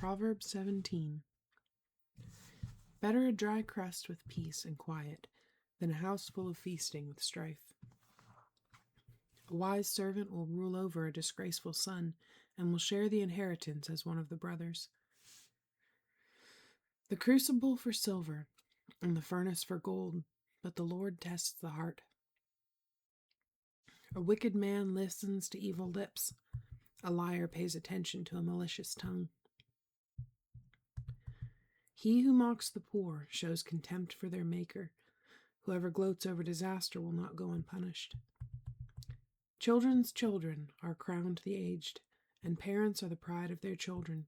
Proverbs 17. Better a dry crust with peace and quiet than a house full of feasting with strife. A wise servant will rule over a disgraceful son and will share the inheritance as one of the brothers. The crucible for silver and the furnace for gold, but the Lord tests the heart. A wicked man listens to evil lips. A liar pays attention to a malicious tongue. He who mocks the poor shows contempt for their maker. Whoever gloats over disaster will not go unpunished. Children's children are crowned the aged, and parents are the pride of their children.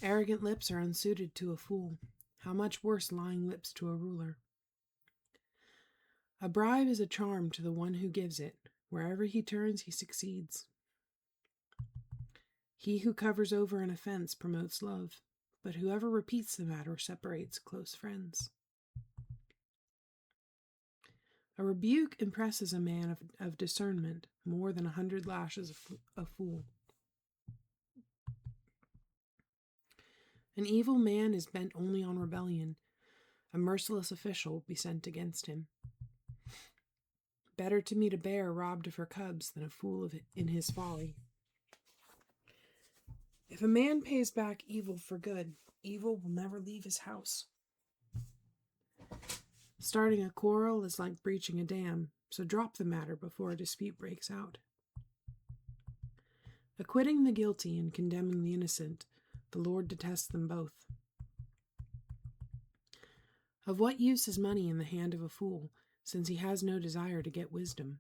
Arrogant lips are unsuited to a fool. How much worse lying lips to a ruler. A bribe is a charm to the one who gives it. Wherever he turns, he succeeds. He who covers over an offense promotes love, but whoever repeats the matter separates close friends. A rebuke impresses a man of discernment more than 100 lashes a fool. An evil man is bent only on rebellion. A merciless official will be sent against him. Better to meet a bear robbed of her cubs than a fool in his folly. If a man pays back evil for good, evil will never leave his house. Starting a quarrel is like breaching a dam, so drop the matter before a dispute breaks out. Acquitting the guilty and condemning the innocent, the Lord detests them both. Of what use is money in the hand of a fool, since he has no desire to get wisdom?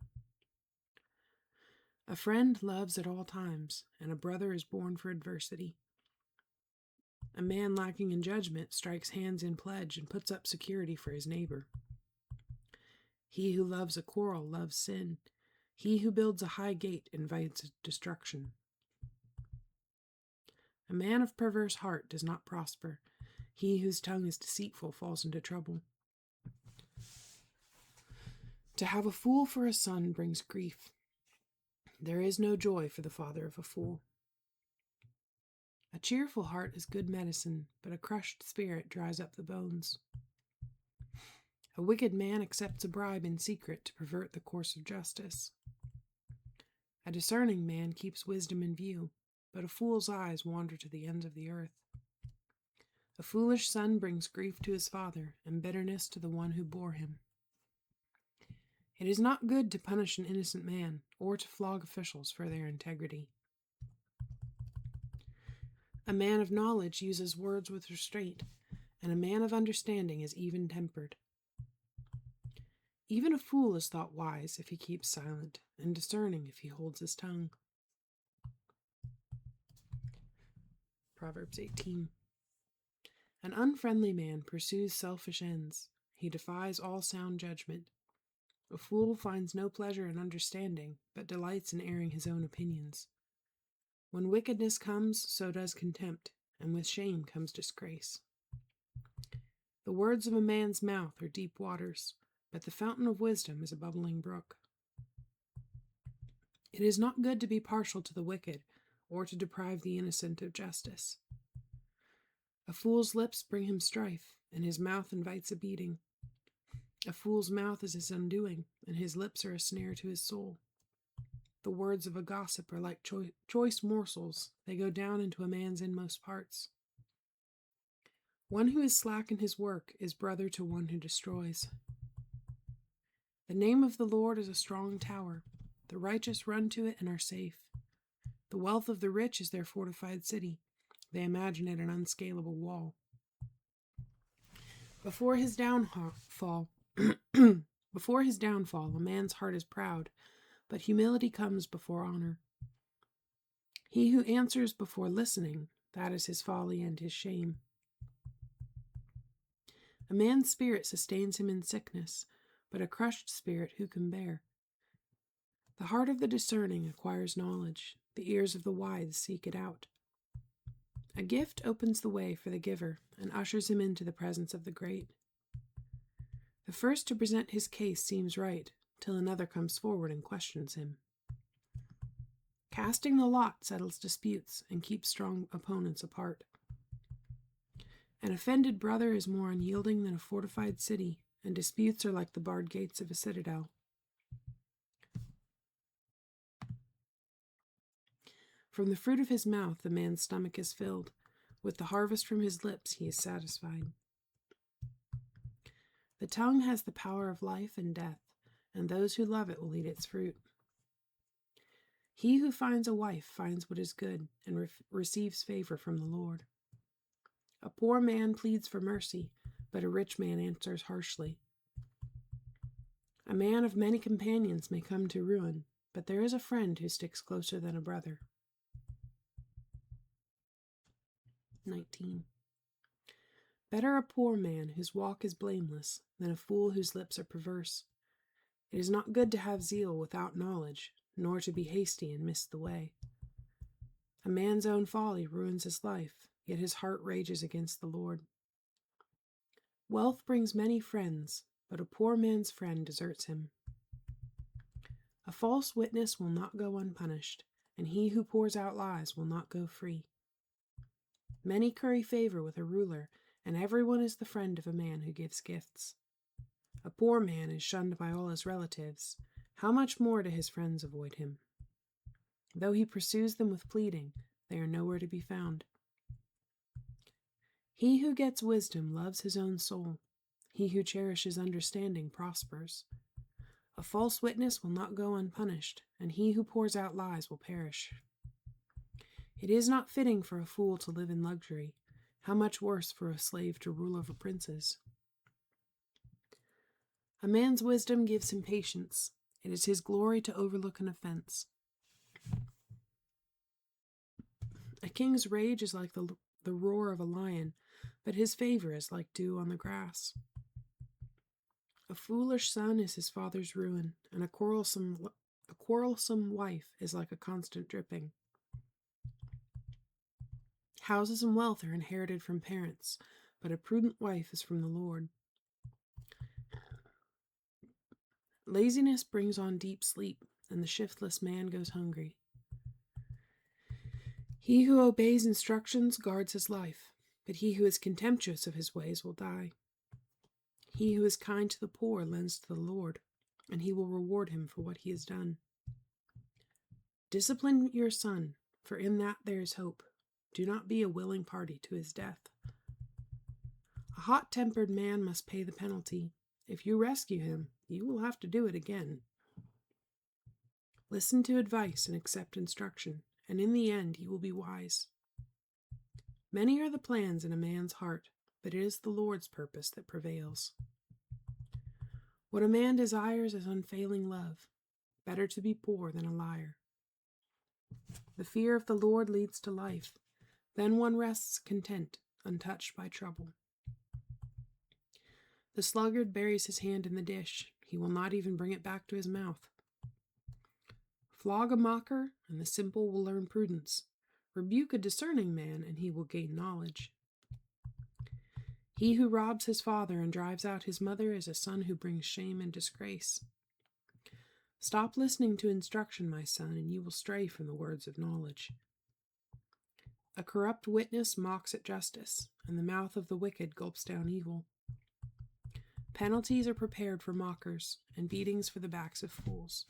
A friend loves at all times, and a brother is born for adversity. A man lacking in judgment strikes hands in pledge and puts up security for his neighbor. He who loves a quarrel loves sin. He who builds a high gate invites destruction. A man of perverse heart does not prosper. He whose tongue is deceitful falls into trouble. To have a fool for a son brings grief. There is no joy for the father of a fool. A cheerful heart is good medicine, but a crushed spirit dries up the bones. A wicked man accepts a bribe in secret to pervert the course of justice. A discerning man keeps wisdom in view, but a fool's eyes wander to the ends of the earth. A foolish son brings grief to his father, and bitterness to the one who bore him. It is not good to punish an innocent man, or to flog officials for their integrity. A man of knowledge uses words with restraint, and a man of understanding is even-tempered. Even a fool is thought wise if he keeps silent, and discerning if he holds his tongue. Proverbs 18. An unfriendly man pursues selfish ends. He defies all sound judgment. A fool finds no pleasure in understanding, but delights in airing his own opinions. When wickedness comes, so does contempt, and with shame comes disgrace. The words of a man's mouth are deep waters, but the fountain of wisdom is a bubbling brook. It is not good to be partial to the wicked, or to deprive the innocent of justice. A fool's lips bring him strife, and his mouth invites a beating. A fool's mouth is his undoing, and his lips are a snare to his soul. The words of a gossip are like choice morsels. They go down into a man's inmost parts. One who is slack in his work is brother to one who destroys. The name of the Lord is a strong tower. The righteous run to it and are safe. The wealth of the rich is their fortified city. They imagine it an unscalable wall. Before his downfall, a man's heart is proud, but humility comes before honor. He who answers before listening, that is his folly and his shame. A man's spirit sustains him in sickness, but a crushed spirit who can bear? The heart of the discerning acquires knowledge. The ears of the wise seek it out. A gift opens the way for the giver and ushers him into the presence of the great. The first to present his case seems right, till another comes forward and questions him. Casting the lot settles disputes and keeps strong opponents apart. An offended brother is more unyielding than a fortified city, and disputes are like the barred gates of a citadel. From the fruit of his mouth the man's stomach is filled. With the harvest from his lips he is satisfied. The tongue has the power of life and death, and those who love it will eat its fruit. He who finds a wife finds what is good and receives favor from the Lord. A poor man pleads for mercy, but a rich man answers harshly. A man of many companions may come to ruin, but there is a friend who sticks closer than a brother. 19. Better a poor man whose walk is blameless than a fool whose lips are perverse. It is not good to have zeal without knowledge, nor to be hasty and miss the way. A man's own folly ruins his life, yet his heart rages against the Lord. Wealth brings many friends, but a poor man's friend deserts him. A false witness will not go unpunished, and he who pours out lies will not go free. Many curry favor with a ruler, and everyone is the friend of a man who gives gifts. A poor man is shunned by all his relatives. How much more do his friends avoid him? Though he pursues them with pleading, they are nowhere to be found. He who gets wisdom loves his own soul. He who cherishes understanding prospers. A false witness will not go unpunished, and he who pours out lies will perish. It is not fitting for a fool to live in luxury. How much worse for a slave to rule over princes? A man's wisdom gives him patience. It is his glory to overlook an offense. A king's rage is like the roar of a lion, but his favor is like dew on the grass. A foolish son is his father's ruin, and a quarrelsome wife is like a constant dripping. Houses and wealth are inherited from parents, but a prudent wife is from the Lord. Laziness brings on deep sleep, and the shiftless man goes hungry. He who obeys instructions guards his life, but he who is contemptuous of his ways will die. He who is kind to the poor lends to the Lord, and he will reward him for what he has done. Discipline your son, for in that there is hope. Do not be a willing party to his death. A hot-tempered man must pay the penalty. If you rescue him, you will have to do it again. Listen to advice and accept instruction, and in the end you will be wise. Many are the plans in a man's heart, but it is the Lord's purpose that prevails. What a man desires is unfailing love. Better to be poor than a liar. The fear of the Lord leads to life. Then one rests content, untouched by trouble. The sluggard buries his hand in the dish. He will not even bring it back to his mouth. Flog a mocker, and the simple will learn prudence. Rebuke a discerning man, and he will gain knowledge. He who robs his father and drives out his mother is a son who brings shame and disgrace. Stop listening to instruction, my son, and you will stray from the words of knowledge. A corrupt witness mocks at justice, and the mouth of the wicked gulps down evil. Penalties are prepared for mockers, and beatings for the backs of fools.